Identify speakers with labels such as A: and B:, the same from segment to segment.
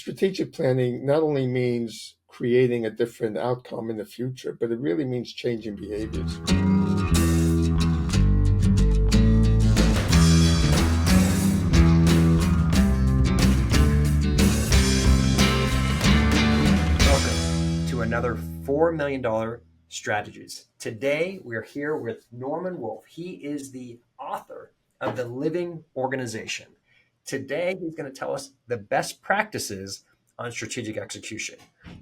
A: strategic planning not only means creating a different outcome in the future, but it really means changing behaviors.
B: Welcome to another $4 million strategies. Today, we're here with Norman Wolfe. He is the author of The Living Organization. Today, he's going to tell us the best practices on strategic execution.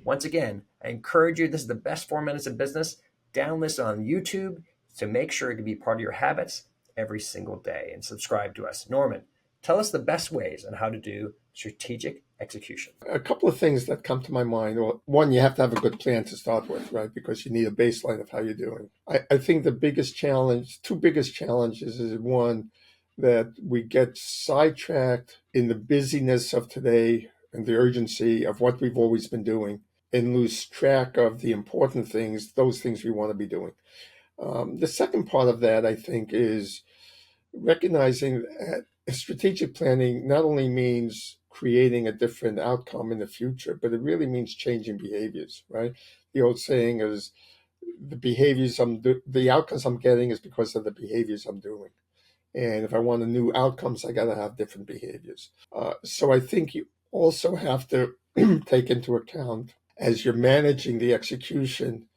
B: Once again, I encourage you, this is the best 4 minutes of business. Download this on YouTube to make sure it can be part of your habits every single day and subscribe to us. Norman, tell us the best ways on how to do strategic execution.
A: A couple of things that come to my mind. Well, one, you have to have a good plan to start with, right? Because you need a baseline of how you're doing. I think the two biggest challenges is one, that we get sidetracked in the busyness of today and the urgency of what we've always been doing and lose track of the important things, those things we want to be doing. The second part of that, I think, is recognizing that strategic planning not only means creating a different outcome in the future, but it really means changing behaviors, right? The old saying is the outcomes I'm getting is because of the behaviors I'm doing. And if I want the new outcomes, I got to have different behaviors. So I think you also have to take into account, as you're managing the execution,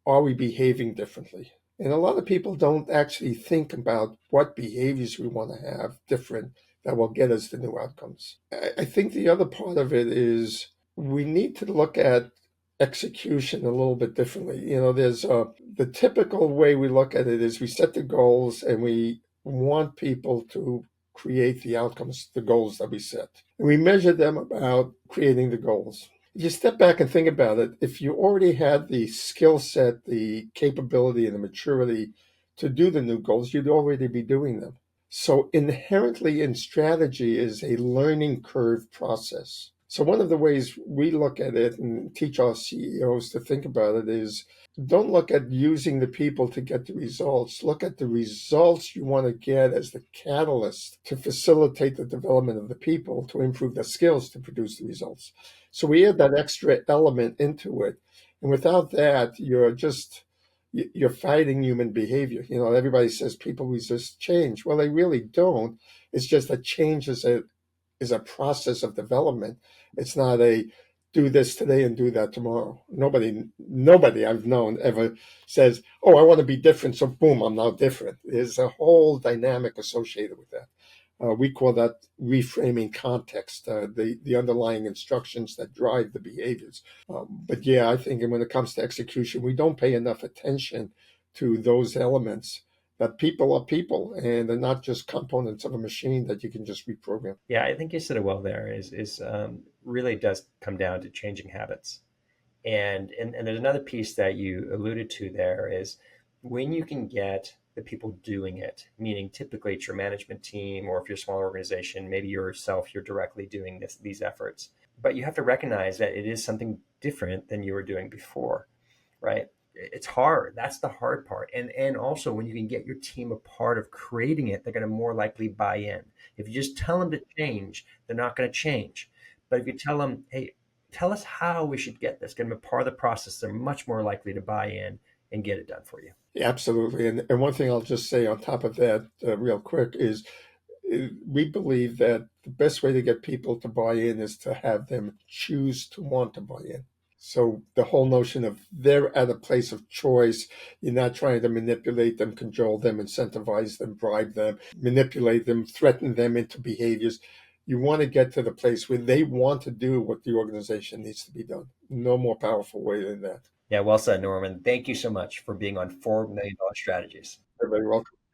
A: are we behaving differently? And a lot of people don't actually think about what behaviors we want to have different that will get us the new outcomes. I think the other part of it is we need to look at execution a little bit differently. There's the typical way we look at it is we set the goals and we want people to create the outcomes, the goals that we set. And we measure them about creating the goals. If you step back and think about it, if you already had the skill set, the capability, and the maturity to do the new goals, you'd already be doing them. So inherently in strategy is a learning curve process. So one of the ways we look at it and teach our CEOs to think about it is, don't look at using the people to get the results. Look at the results you want to get as the catalyst to facilitate the development of the people, to improve their skills to produce the results. So we add that extra element into it. And without that, you're fighting human behavior. Everybody says people resist change. Well, they really don't. It's just that change is a process of development. It's not a do this today and do that tomorrow. Nobody I've known ever says, oh, I want to be different, so boom, I'm now different. There's a whole dynamic associated with that. We call that reframing context, the underlying instructions that drive the behaviors. But yeah, I think when it comes to execution, we don't pay enough attention to those elements, that people are people and they're not just components of a machine that you can just reprogram.
B: Yeah, I think you said it well there. Is really does come down to changing habits, and there's another piece that you alluded to there is when you can get the people doing it, meaning typically it's your management team, or if you're a small organization, maybe yourself, you're directly doing these efforts. But you have to recognize that it is something different than you were doing before, right? It's hard. That's the hard part. And also when you can get your team a part of creating it, they're going to more likely buy in. If you just tell them to change, they're not going to change. But if you tell them, hey, tell us how we should get this, get them a part of the process, they're much more likely to buy in and get it done for you.
A: Yeah, absolutely. And one thing I'll just say on top of that, real quick, is we believe that the best way to get people to buy in is to have them choose to want to buy in. So the whole notion of they're at a place of choice, you're not trying to manipulate them, control them, incentivize them, bribe them, manipulate them, threaten them into behaviors. You want to get to the place where they want to do what the organization needs to be done. No more powerful way than that.
B: Yeah, well said, Norman. Thank you so much for being on $4 million strategies.
A: You're very welcome.